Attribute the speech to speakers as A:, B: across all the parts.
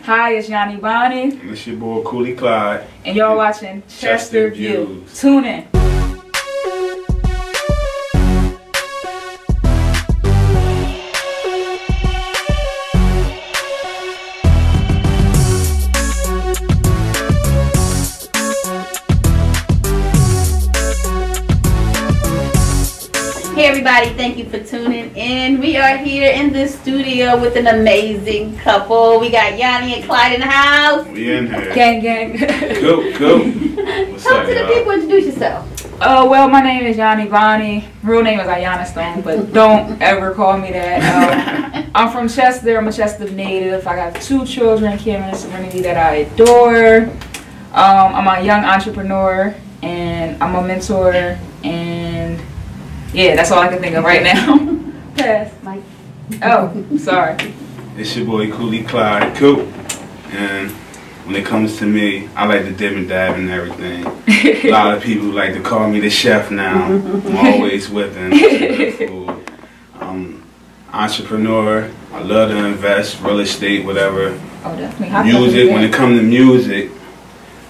A: Hi, it's Yannie Bonnie.
B: And it's your boy Cooley Clyde.
A: And y'all watching Chester Views. Tune in.
C: Hey everybody, thank you for tuning in. We are here in the studio with an amazing couple. We got Yannie and Clyde in the house.
B: We in here.
A: Gang, gang.
B: Cool. What's
C: Talk
B: up,
C: to the people, introduce yourself.
A: Well, my name is Yannie Bonnie. Real name is Ayana Stone, but don't ever call me that. I'm from Chester. I'm a Chester native. I got 2 children, Kim and Serenity, that I adore. I'm a young entrepreneur, and I'm a mentor, and yeah, that's all I can think of right now. Pass.
C: Mike.
A: Oh, sorry.
B: It's your boy Cooley Clyde. Cool. And when it comes to me, I like to dip and dab and everything. A lot of people like to call me the chef now. I'm always whipping food. Entrepreneur. I love to invest, real estate, whatever.
A: Oh, definitely.
B: Music. When it comes to music,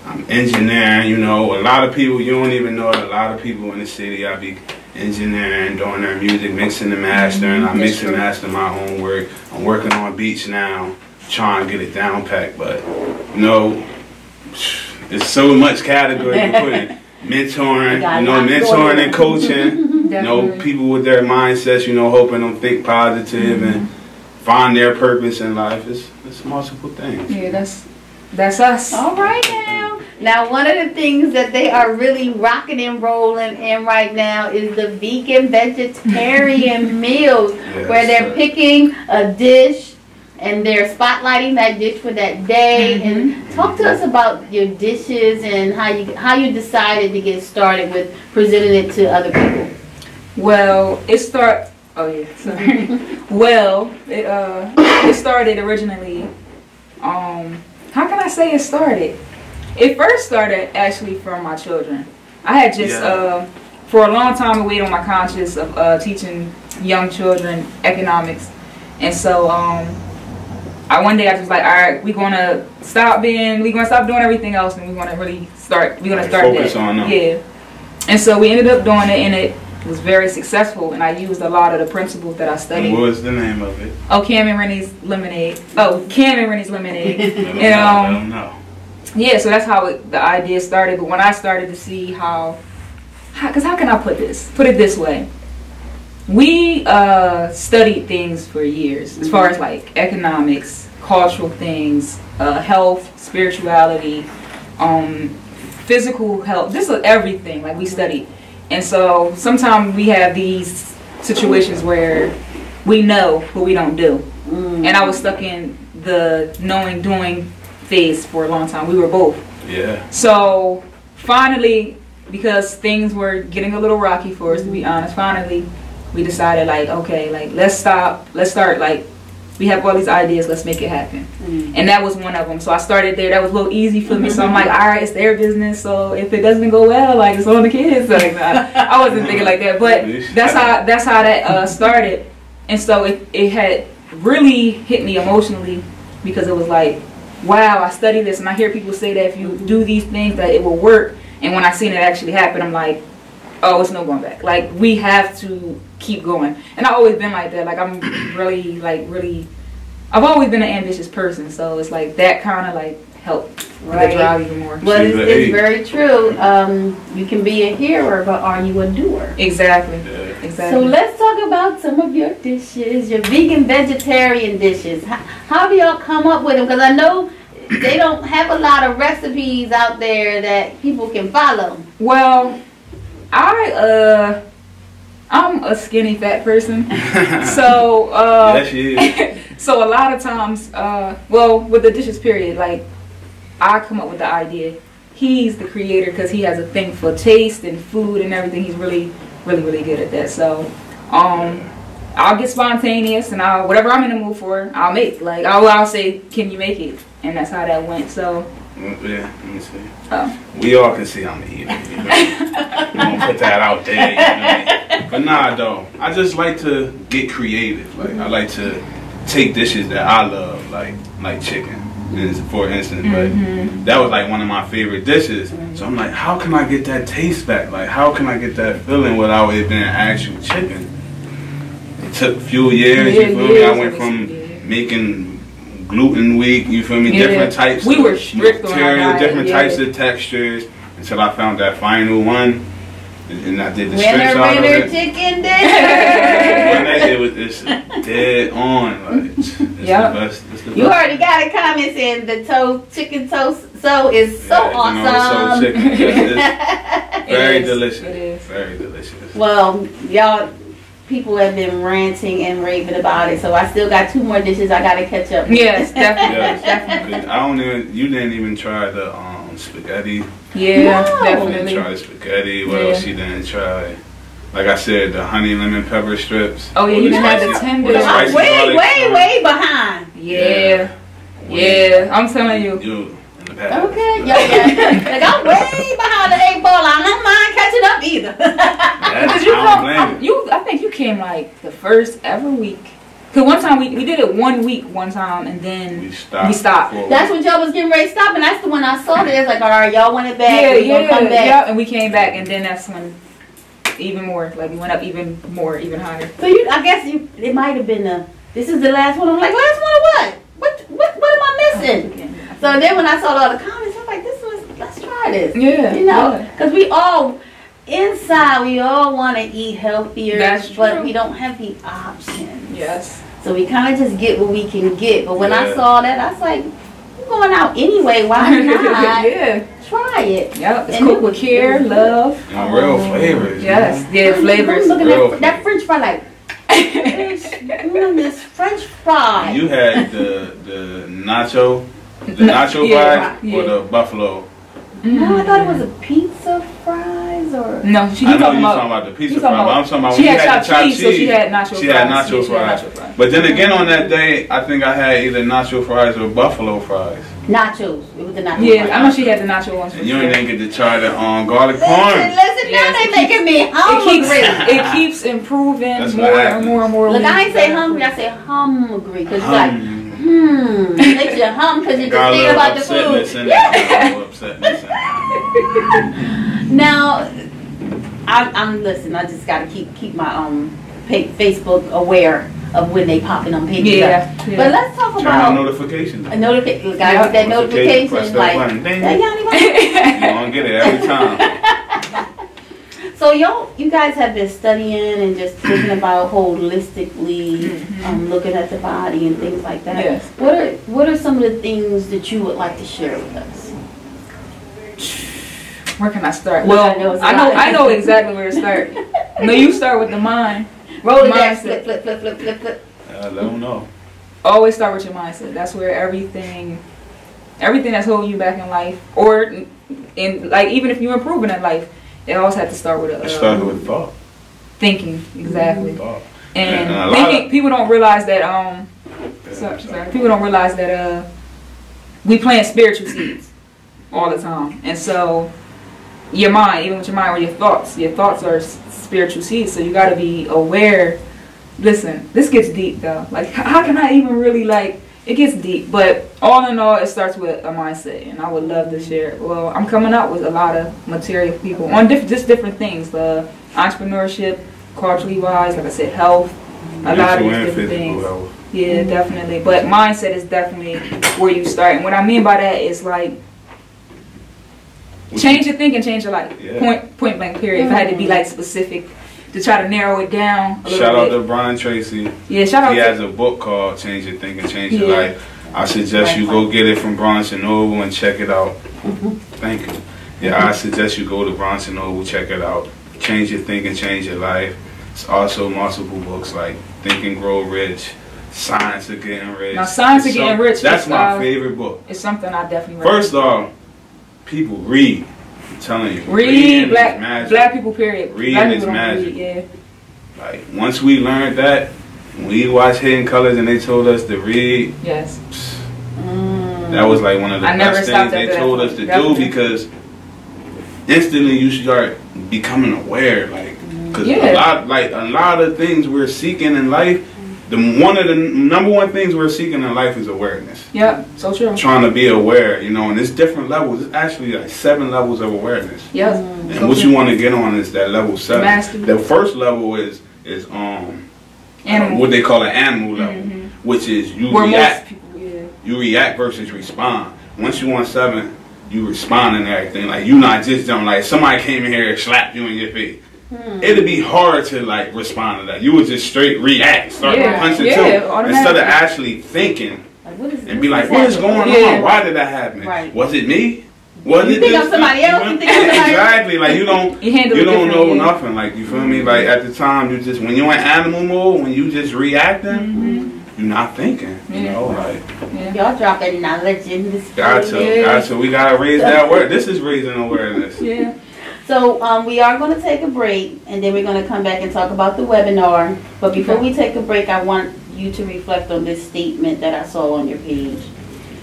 B: I'm engineering. You know, a lot of people, you don't even know it. A lot of people in the city, I be engineering, doing their music, mixing and mastering. I mix and master my own work. I'm working on beats now, trying to get it down packed, but you know, there's so much category to put in. Mentoring, you know, mentoring and coaching. You know, people with their mindsets, you know, helping them think positive and find their purpose in life. It's multiple things.
A: Yeah, that's us.
C: All right now. Now, one of the things that they are really rocking and rolling in right now is the vegan vegetarian meals, where they're picking a dish and they're spotlighting that dish for that day. And talk to us about your dishes and how you decided to get started with presenting it to other people.
A: Well, it started originally. How can I say it started? It first started actually from my children. I had just for a long time awaited on my conscience of teaching young children economics, and so one day I was like, all right, we're gonna stop doing everything else, and we're gonna start
B: focus on them.
A: Yeah. And so we ended up doing it, and it was very successful, and I used a lot of the principles that I studied.
B: And what was the name of it?
A: Oh, Cam and Rennie's Lemonade. Oh, Cam and Rennie's Lemonade.
B: I don't know.
A: Yeah, so that's how the idea started. But when I started to see because how can I put this? Put it this way. We studied things for years, as far as like economics, cultural things, health, spirituality, physical health, just everything. Like we studied. And so sometimes we have these situations where we know but we don't do. And I was stuck in the knowing, doing phase for a long time. We were both. Yeah. So finally, because things were getting a little rocky for us, to be honest, finally we decided like, okay, like let's start, like we have all these ideas, let's make it happen. And that was one of them. So I started there. That was a little easy for me. So I'm like, all right, it's their business. So if it doesn't go well, like it's on the kids. Like I wasn't thinking like that, but that's how that started. And so it had really hit me emotionally, because it was like, wow, I studied this, and I hear people say that if you do these things that it will work. And when I seen it actually happen, I'm like, oh, it's no going back. Like we have to keep going. And I've always been like that. Like I'm I've always been an ambitious person. So it's like that kind of like helped drive even more.
C: Well, it's very true. You can be a hearer, but are you a doer?
A: Exactly.
B: Yeah.
A: Exactly.
C: So let's talk about some of your dishes, your vegan vegetarian dishes. How do y'all come up with them? Because I know they don't have a lot of recipes out there that people can follow.
A: Well, I'm a skinny fat person. So
B: yes, she is.
A: So a lot of times, well, with the dishes period, like I come up with the idea. He's the creator because he has a thing for taste and food and everything. He's really good at that. So I'll get spontaneous, and whatever I'm in the mood for, I'll make. Like I'll say, can you make it? And that's how that went. So
B: yeah, let me see. We all can see I'm the eater. You know? We don't put that out there. You know? But nah, though, I just like to get creative. Like I like to take dishes that I love, like chicken. for instance, but that was like one of my favorite dishes. So I'm like, how can I get that taste back? Like, how can I get that feeling without it being actual chicken? It took a few years, you feel me? I went from making gluten weak, you feel me? Different types
A: we were strict
B: of material, different types of textures, until I found that final one. And I did the strips out of it.
C: Chicken dinner.
B: It's dead on. Like, it's the best. It's the
C: you
B: best.
C: already got a comment saying the chicken toast is so awesome.
B: You know, it's so chicken. It's very delicious.
A: It is.
B: Very delicious.
C: Well, y'all, people have been ranting and raving about it, so I still got 2 more dishes I gotta catch up with.
A: Yes, definitely.
B: Yes.
A: Definitely.
B: You didn't even try the spaghetti.
A: Yeah,
C: No.
B: You
A: definitely.
B: didn't try the spaghetti. What else you didn't try? Like I said, the honey lemon pepper strips.
A: Oh yeah, you didn't have the tenders.
C: I'm way behind.
A: Yeah. I'm telling you.
B: You in the past.
C: Okay, yeah. Like I'm way behind the 8 ball. I don't mind catching up either.
A: Because I think you came like the first ever week. Cause one time we did it 1 week one time and then we stopped.
C: That's when Joe was getting ready to stop, and that's the one I saw. There, it's like, all right, y'all want it back? Come back.
A: Yeah, and we came back, and then that's when even more, like we went up even more, even higher.
C: So I guess it might have been this is the last one. I'm like, last one of what? What am I missing? So then when I saw all the comments, I was like, let's try this.
A: Yeah,
C: you know, because we all want to eat healthier, but we don't have the options.
A: Yes.
C: So we kind of just get what we can get. But when I saw that, I was like, we're going out anyway. Why not? Try it.
A: Yep. It's cooked with care, love.
B: And real flavors.
A: Yes. Yeah, flavors.
C: I'm looking at that French fry like, this French fry.
B: You had the nacho fries or the buffalo?
C: No, I thought it was a pizza fries or...
A: No,
B: I know you're talking about the pizza fries, but I'm talking about when
A: she
B: you
A: had
B: chopped
A: cheese, so she had nacho fries.
B: She had nacho fries. But then again on that day, I think I had either nacho fries or buffalo fries.
C: Nachos. It was the nacho fries.
A: Yeah, I know she had the nacho ones.
B: And you didn't get to try the garlic corn.
C: Listen, now they making me hungry.
A: It keeps improving more and more.
C: Look, I ain't say hungry, I say hungry. Because it's like, it makes you hum because you're just thinking about the food. Now, I'm listening. I just got to keep my Facebook aware of when they popping on pages. Yeah. But let's talk about
B: turn on notifications.
C: A notification. Gotta get that notification.
B: Press
C: like,
B: button. Ding. You gonna get it every time.
C: So you guys have been studying and just thinking about holistically, looking at the body and things like that.
A: Yes.
C: What are some of the things that you would like to share with us?
A: Where can I start? Well, I know exactly where to start. No, you start with the mind.
C: Roll it back, flip.
B: Let them know.
A: Always start with your mindset. That's where everything that's holding you back in life, or in like even if you're improving in life, it always has to start with
B: it started with thought.
A: Thinking, exactly.
B: Thought.
A: And thinking, people don't realize that people don't realize that we plant spiritual seeds all the time, and so your mind, even with your mind, or your thoughts are spiritual seeds. So you got to be aware. Listen, this gets deep though. Like, how can I even really it gets deep, but all in all, it starts with a mindset, and I would love to share. Well, I'm coming out with a lot of material people on just different things, entrepreneurship, culturally wise, like I said, health, a lot of these different things. Health. Yeah, definitely. But mindset is definitely where you start, and what I mean by that is like change your thinking, change your life. Yeah. Point blank. Period. If I had to be like specific, to try to narrow it down a little
B: Shout out
A: bit.
B: to Brian Tracy.
A: Yeah, shout out.
B: He has a book called Change Your Thinking, Change Your Life. I suggest you go get it from Barnes & Noble and check it out. Thank you. Yeah, I suggest you go to Barnes & Noble, check it out. Change Your Thinking, Change Your Life. It's also multiple books like Think and Grow Rich, Science of Getting Rich.
A: Now, Science of Getting Rich.
B: That's my favorite book.
A: It's something I definitely recommend.
B: First off, people read. I'm telling you.
A: Read. Black people, period.
B: Reading is magic. Like, once we learned that, when we watched Hidden Colors and they told us to read,
A: yes,
B: that was like one of the best things they told us to do, because instantly you start becoming aware, like, because a lot of things we're seeking in life, one of the number one things we're seeking in life is awareness.
A: Yep, so true.
B: Trying to be aware, you know, and there's different levels. It's actually like 7 levels of awareness.
A: Yep.
B: And so what you want to get on is that level 7.
A: Mastery.
B: The first level is what they call an animal level, which is you react. You react versus respond. Once you on 7, you respond and everything. Like you not just don't like somebody came in here and slapped you in your face. It'd be hard to like respond to that. You would just straight react, start punching too, instead of actually thinking and be like, "What is going on? Why did that happen? Was it me? Was
C: you
B: it
C: think I'm somebody else? You think I'm somebody
B: exactly? Like you don't know nothing. Like you feel me? Like at the time, you just when you're in animal mode, when you just reacting, you're not thinking. You know, like
C: y'all dropping knowledge in this.
B: Gotcha. We gotta raise that word. This is raising awareness.
C: Yeah. So we are going to take a break, and then we're going to come back and talk about the webinar. But before we take a break, I want you to reflect on this statement that I saw on your page.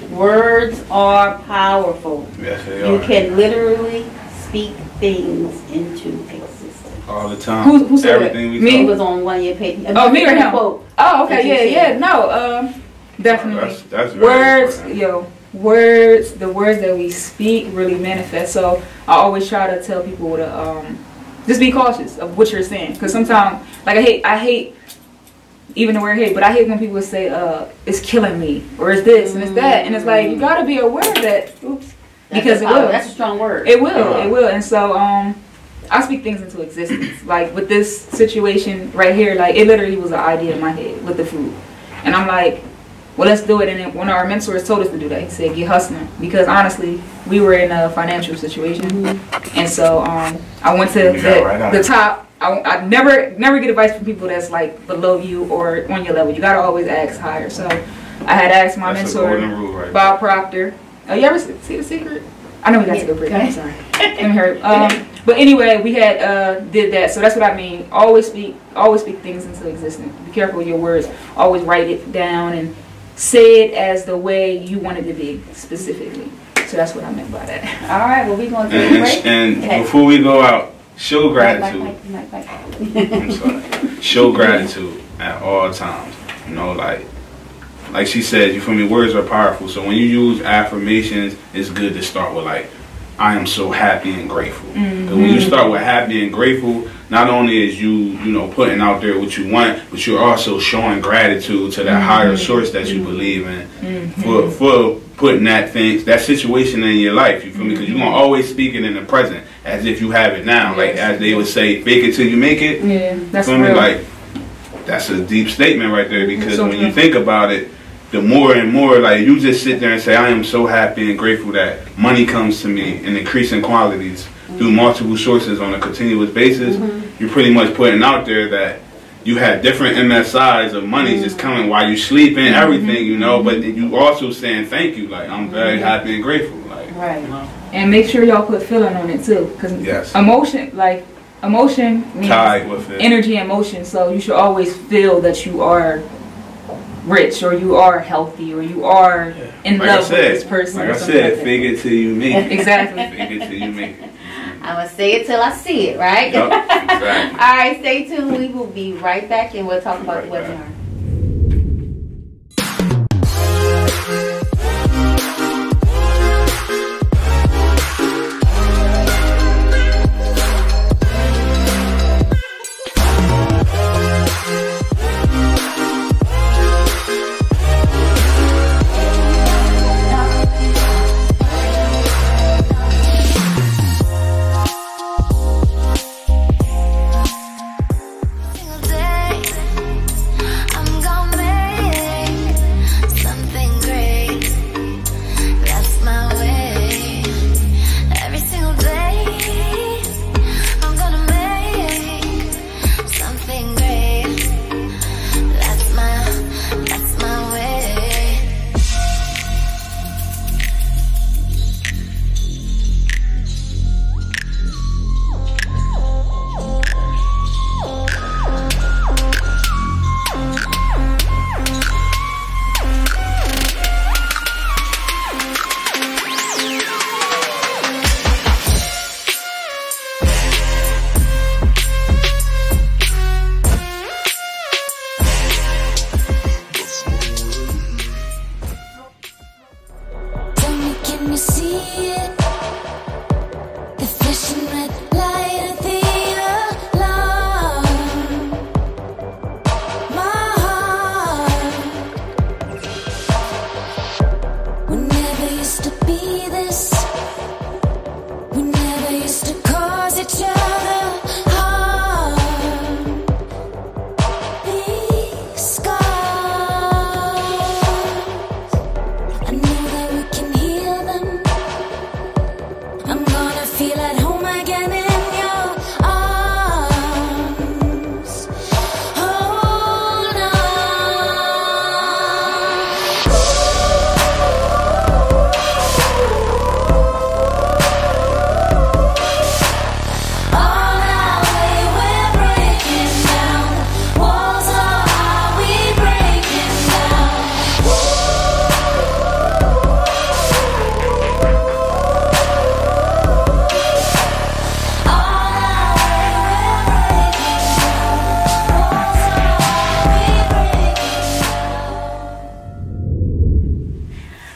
C: Words are powerful.
B: Yes, they
C: You
B: are.
C: can literally speak things into existence.
B: All the time.
A: Who said
B: everything
A: that?
B: We
C: It was on one of your pages.
A: Oh, me or him?
C: Quote.
A: Oh, okay, yeah. No, definitely.
B: That's very
A: words,
B: important.
A: Words, the words that we speak really manifest. So I always try to tell people to just be cautious of what you're saying, because sometimes, like I hate even the word hate, but I hate when people say it's killing me or it's this and it's that, and it's like you gotta be aware that because it will.
C: That's a strong word.
A: It will, and so I speak things into existence. Like with this situation right here, like it literally was an idea in my head with the food, and I'm like, well, let's do it. And then one of our mentors told us to do that. He said, get hustling. Because honestly, we were in a financial situation. And so I went to the top. I never get advice from people that's like below you or on your level. You got to always ask higher. So I had asked my mentor, Bob Proctor. You ever see The Secret? I know we got to go break. I'm sorry. But anyway, we had did that. So that's what I mean. Always speak things into existence. Be careful with your words. Always write it down and say it as the way you want it to be, specifically. So that's what I meant by that. All right, well, we're going to take a break.
B: And before we go out, show gratitude. I'm sorry. Show gratitude at all times. You know, like she said, you feel me, words are powerful. So when you use affirmations, it's good to start with like, I am so happy and grateful. Because when you start with happy and grateful, not only is you putting out there what you want, but you're also showing gratitude to that higher source that you believe in for putting that situation in your life. You feel me? Because you're gonna always speak it in the present as if you have it now. Like as they would say, fake it till you make it.
A: Yeah, that's
B: feel me? Like that's a deep statement right there. Because when you think about it, the more and more, like you just sit there and say, I am so happy and grateful that money comes to me in increasing quantities through multiple sources on a continuous basis. You're pretty much putting out there that you have different MSIs of money just coming while you sleeping, everything, you know, but you also saying thank you, like I'm very happy and grateful. Like,
A: and make sure y'all put feeling on it too, because emotion means
B: tied with it.
A: Energy and motion, so you should always feel that you are rich or you are healthy or you are in love with this person.
B: Like I said, fake it till you make it.
A: Exactly.
B: Fake it till you make it.
C: I'm going to say it till I see it, right?
B: Yep, exactly.
C: All right, stay tuned. We will be right back and we'll talk about the webinar.
D: you see it? The flashing red light of the alarm. My heart, we never used to be this. We never used to cause each other harm. These scars, I know that we can heal them. I'm gonna feel at home again in your arms. Hold on. On our way, we're breaking down. Walls are how we breaking down.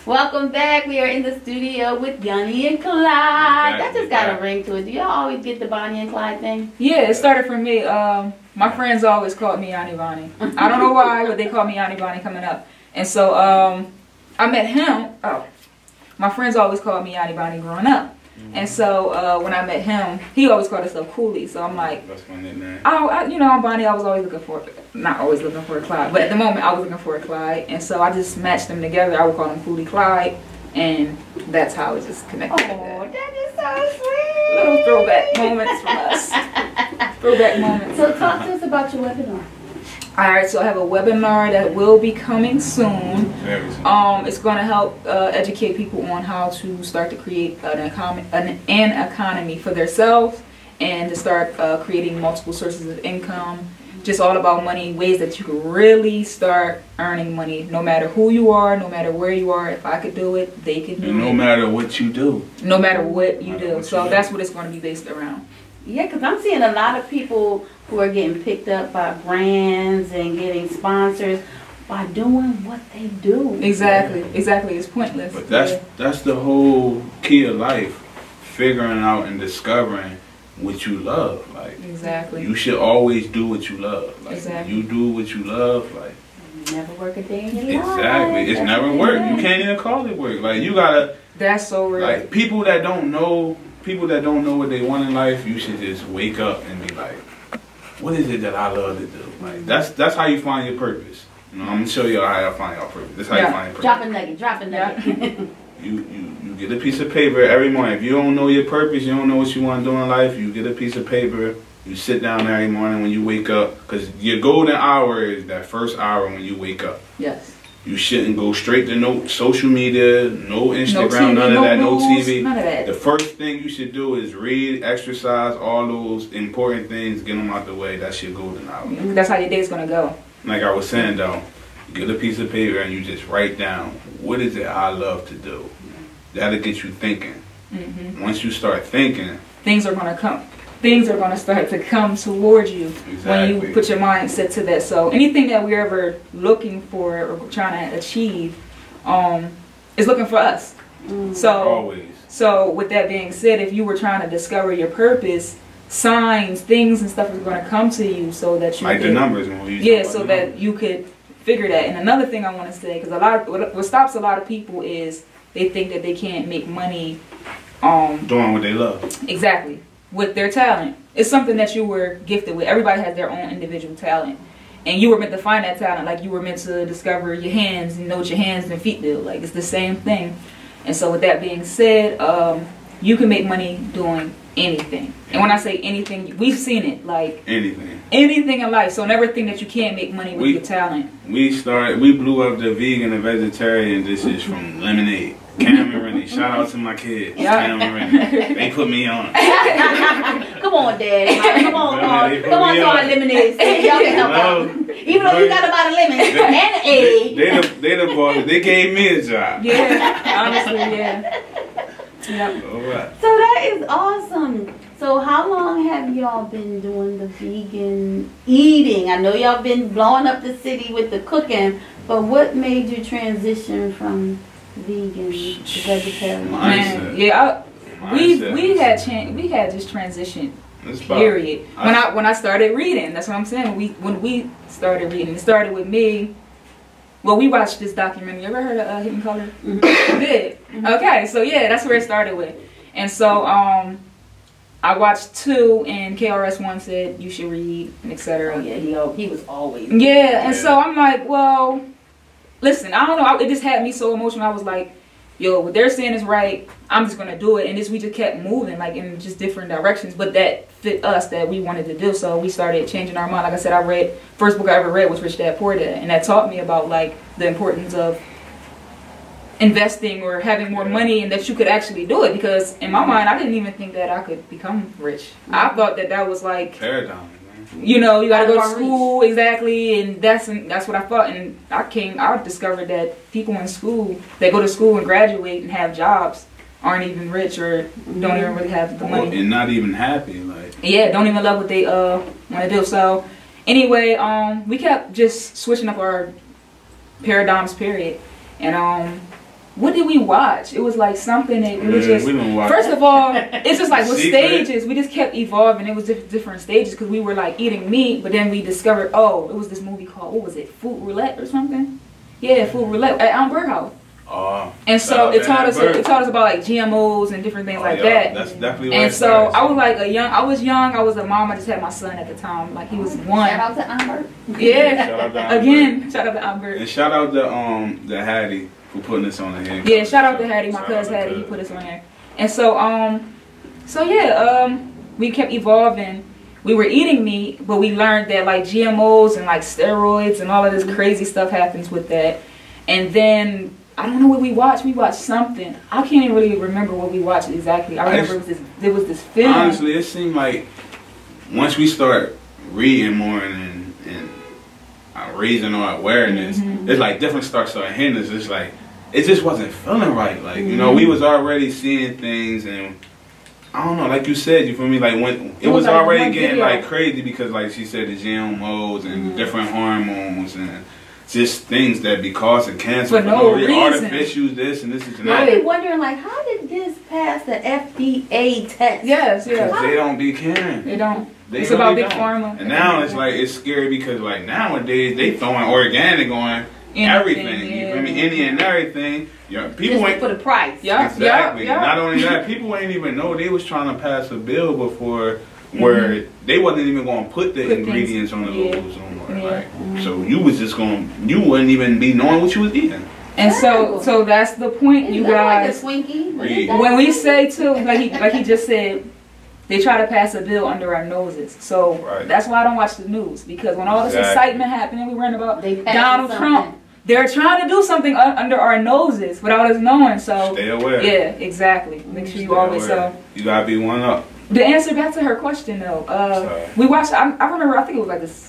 C: Welcome back. We are in the studio with Yannie and Clyde. That just got a ring to it. Do y'all always get the Bonnie and Clyde thing?
A: Yeah, it started from me. My friends always called me Yannie Bonnie. I don't know why, but they called me Yannie Bonnie coming up. And so I met him. Oh, my friends always called me Yannie Bonnie growing up. And so when I met him, he always called himself Cooley. So I'm like,
B: That's my nickname.
A: I'm Bonnie. I was always looking for, not always looking for a Clyde, but at the moment I was looking for a Clyde. And so I just matched them together. I would call him Cooley Clyde, and that's how it just connected.
C: Oh, that is so sweet.
A: Little throwback moments from us. Throwback moments.
C: So talk to us about your webinar.
A: Alright, so I have a webinar that will be coming soon.
B: Very soon.
A: It's going to help educate people on how to start to create an economy for themselves and to start creating multiple sources of income. Just all about money, ways that you can really start earning money, no matter who you are, no matter where you are. If I could do it, they could do it.
B: No matter what you do.
A: No matter what you do. So that's what it's going to be based around.
C: Yeah, because I'm seeing a lot of people who are getting picked up by brands and getting sponsors by doing what they do.
A: Exactly. Exactly. It's pointless.
B: But that's the whole key of life. Figuring out and discovering what you love. Like,
A: exactly.
B: You should always do what you love. Like,
A: exactly.
B: You do what you love. Like,
C: never work a day in your life.
B: Exactly. It's never work. You can't even call it work. Like, you gotta.
A: That's so real.
B: Like, people that don't know what they want in life, you should just wake up and be like, what is it that I love to do? Like, that's how you find your purpose. You know, I'm gonna show you how I find your purpose. That's how you find your purpose.
C: Drop a nugget. Drop a nugget.
B: You get a piece of paper every morning. If you don't know your purpose, you don't know what you want to do in life, you get a piece of paper. You sit down every morning when you wake up, because your golden hour is that first hour when you wake up.
A: Yes.
B: You shouldn't go straight to no social media, no Instagram,
A: TV,
B: none of that, no TV.
A: None of that.
B: The first thing you should do is read, exercise, all those important things, get them out the way. That's your golden hour.
A: That's how your day's going to go.
B: Like I was saying though, you get a piece of paper and you just write down, what is it I love to do? That'll get you thinking.
A: Mm-hmm.
B: Once you start thinking,
A: things are going to come. Things are going to start to come towards you when you put your mindset to that. So anything that we're ever looking for or trying to achieve is looking for us. So with that being said, if you were trying to discover your purpose, signs, things and stuff is going to come to you so that you
B: like
A: could,
B: the numbers.
A: So that you could figure that. And another thing I want to say, because what stops a lot of people is they think that they can't make money
B: doing what they love.
A: Exactly. With their talent. It's something that you were gifted with. Everybody has their own individual talent. And you were meant to find that talent. Like you were meant to discover your hands and know what your hands and feet do. Like it's the same thing. And so with that being said, you can make money doing anything. And when I say anything, we've seen it. Like anything in life. So never think that you can't make money with your talent.
B: We blew up the vegan and vegetarian dishes from lemonade. Cam and Rennie. Shout out to my kids. Cam and Rennie. They put me on.
C: Come on, Dad. Come on to our lemonade stand. Y'all can help out. Even though you gotta buy the lemon and the egg.
B: They the boss. They gave me a job.
A: Yeah, honestly, yeah. Yep.
B: All right.
C: So that is awesome. So how long have y'all been doing the vegan eating? I know y'all been blowing up the city with the cooking, but what made you transition from vegan, vegetarian?
A: Man, yeah, we had this transition. Period. When I started reading, that's what I'm saying. When we started reading, it started with me. Well, we watched this documentary. You ever heard of Hidden Color? Mm-hmm. You did. Mm-hmm. Okay, so yeah, that's where it started with. And so I watched 2, and KRS-One said you should read, and etc.
C: Oh, yeah, he was always.
A: Yeah, and so I'm like, well, listen, I don't know. It just had me so emotional. I was like, yo, what they're saying is right. I'm just gonna do it, and we just kept moving like in just different directions, but that fit us that we wanted to do. So we started changing our mind. Like I said, first book I ever read was Rich Dad Poor Dad, and that taught me about like the importance of investing or having more money, and that you could actually do it. Because in my mind, I didn't even think that I could become rich. I thought that was like
B: paradigm.
A: You know, you gotta go to school, exactly, and that's what I thought. And I discovered that people in school that go to school and graduate and have jobs aren't even rich or don't even really have the money,
B: and not even happy. Like,
A: yeah, don't even love what they want to do. So anyway, we kept just switching up our paradigms, period. And what did we watch? It was like something that we just. We didn't watch. First of all, it's just like with stages. We just kept evolving. It was different stages because we were like eating meat, but then we discovered, it was this movie called, what was it, Food Roulette or something? Yeah, Food Roulette at Albert House. And so it taught us about like GMOs and different things like that. That's definitely. And so I was like I was young. I was a mom. I just had my son at the time. Like he was 1.
C: Shout out to Albert.
A: Yeah. Shout out to Albert. Again, shout out to Albert.
B: And shout out to the Hattie for putting this on the head.
A: Yeah, shout out to Hattie, my cousin Hattie. He put us on there. And so we kept evolving. We were eating meat, but we learned that like GMOs and like steroids and all of this crazy stuff happens with that. And then I don't know what we watched. We watched something. I can't even really remember what we watched exactly. I remember it was this film.
B: Honestly, it seemed like once we start reading more and raising our awareness, it's like different stuff started hitting us. It's like it just wasn't feeling right. Like you know, we was already seeing things, and I don't know. Like you said, you feel me? Like when it was already getting like crazy because, like she said, the GMOs and different hormones and just things that be causing cancer
A: for no reason.
B: Artificial this and that.
C: I be wondering, like, how did this pass the FDA test?
A: Yes,
B: because they don't be caring.
A: They don't. It's about big pharma.
B: And now it's like it's scary because like nowadays they throwing organic on everything. You feel me? Any and everything. People
C: ain't for the price.
A: Yeah,
B: exactly. Not only that, people ain't even know they was trying to pass a bill before where they wasn't even going to put the ingredients on the labels on like, so you was just you wouldn't even be knowing what you was eating.
A: And so that's the point, you guys.
C: Like
A: when we say too, like he just said, they try to pass a bill under our noses. So that's why I don't watch the news, because when all this excitement happened and we learned about Donald Trump, they're trying to do something under our noses without us knowing. So
B: stay aware.
A: Yeah, exactly. Make sure you always
B: you gotta be one up.
A: The answer back to her question though, we watched. I remember. I think it was like this.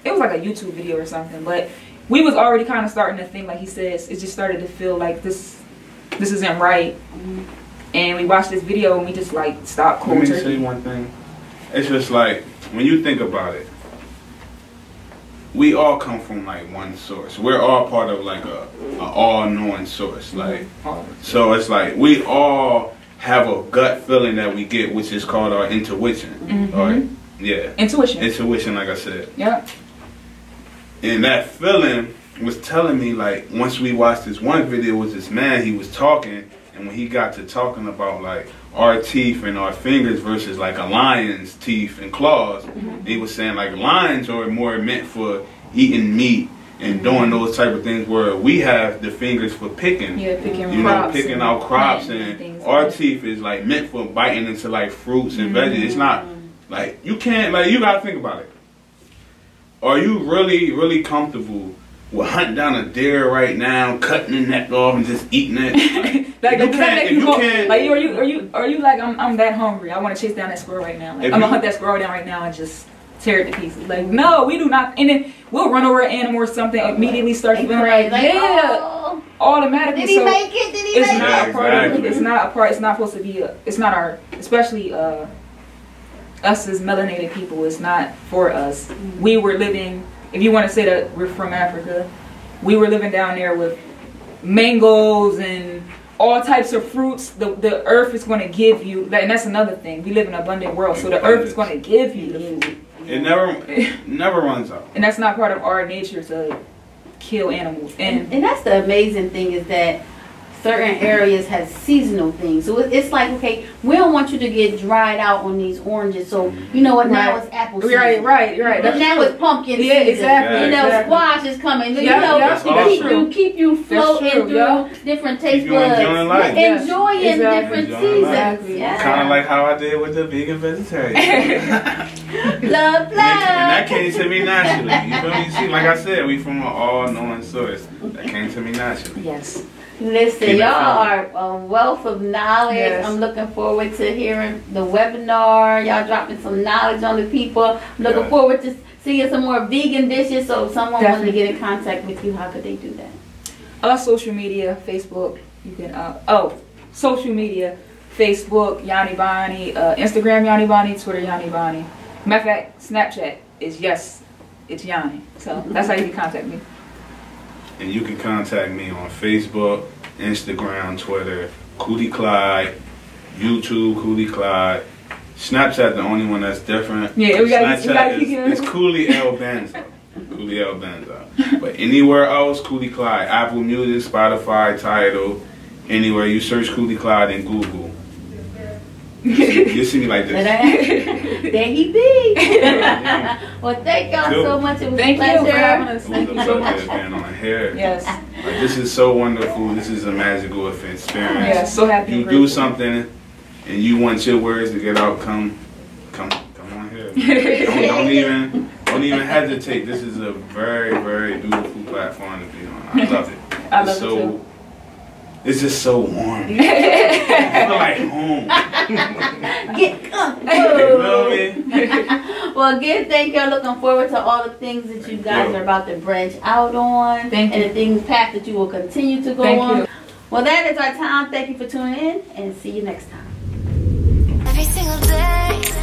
A: It was like a YouTube video or something. But we was already kind of starting to think, like he says, it just started to feel like this isn't right. And we watched this video and we just like stopped cold turkey.
B: Let me say one thing. It's just like when you think about it, we all come from like one source. We're all part of like a all-knowing source. Like so, it's like we all have a gut feeling that we get, which is called our intuition. Or intuition, like I said.
A: Yeah.
B: And that feeling was telling me, like, once we watched this one video with this man, he was talking, and when he got to talking about like our teeth and our fingers versus like a lion's teeth and claws, he was saying like lions are more meant for eating meat and doing those type of things, where we have the fingers for picking, picking out crops, and our teeth is like meant for biting into like fruits and veggies. It's not like you can't, like, you gotta think about it. Are you really comfortable with hunting down a deer right now, cutting the neck off and just eating it?
A: Are you like I'm that hungry, I want to chase down that squirrel right now. Like, I'm gonna hunt that squirrel down right now and just tear it to pieces. Like, no, we do not. And then we'll run over an animal or something, immediately start feeling like automatically.
C: Did he make it? Did he
A: it's
C: make
A: not
C: it?
A: A part of it. It's not a part. It's not supposed to be. It's not our. Especially us as melanated people. It's not for us. We were living. If you want to say that we're from Africa, we were living down there with mangoes and all types of fruits. The earth is going to give you, and that's another thing. We live in an abundant world, so the earth is going to give you the food.
B: It never runs out.
A: And that's not part of our nature to kill animals.
C: And that's the amazing thing is that certain areas have seasonal things. So it's like, okay, we don't want you to get dried out on these oranges. So you know what? Now it's apple season.
A: Right.
C: But now it's pumpkin season.
A: Exactly.
C: You know,
A: exactly.
C: squash is coming. You
A: Yeah,
C: know,
A: that's
C: keep you floating through different taste buds.
B: Enjoying life.
C: Enjoying different seasons.
A: Exactly.
C: Yeah.
B: Kind of like how I did with the vegan vegetarian.
C: Love.
B: And that came to me naturally. You feel me? See, like I said, we from an all-knowing source. That came to me naturally.
A: Yes.
C: Listen, y'all are a wealth of knowledge.
A: Yes.
C: I'm looking forward to hearing the webinar. Y'all dropping some knowledge on the people. I'm looking forward to seeing some more vegan dishes. So if someone wanted to get in contact with you, how could they do that?
A: Social media, Facebook. You can social media, Facebook, Yannie Bonnie, Instagram Yannie Bonnie, Twitter Yannie Bonnie. Matter of fact, Snapchat is it's Yannie. So that's how you can contact me.
B: And you can contact me on Facebook, Instagram, Twitter, Cooley Clyde, YouTube, Cooley Clyde. Snapchat, the only one that's different.
A: Yeah, we gotta
B: Snapchat is Cooley L Benzo. Cooley L Benzo. But anywhere else, Cooley Clyde. Apple Music, Spotify, Tidal. Anywhere you search Cooley Clyde in Google. You see me like this.
C: There he be. Well, thank y'all so much. It was a pleasure.
A: You for having us.
B: It was a pleasure being on here.
A: Yes.
B: Like, this is so wonderful. This is a magical experience.
A: Yeah, so happy.
B: You do something and you want your words to get out, come on here. Don't even hesitate. This is a very, very beautiful platform to be on. I love it.
A: I love it too.
B: It's just so warm. I feel like home.
C: Get comfortable.
B: You feel me?
C: Well, again, thank y'all. Looking forward to all the things that you guys are about to branch out on.
A: Thank you.
C: And the things, path that you will continue to go on.
A: You.
C: Well, that is our time. Thank you for tuning in, and see you next time.
D: Every single day.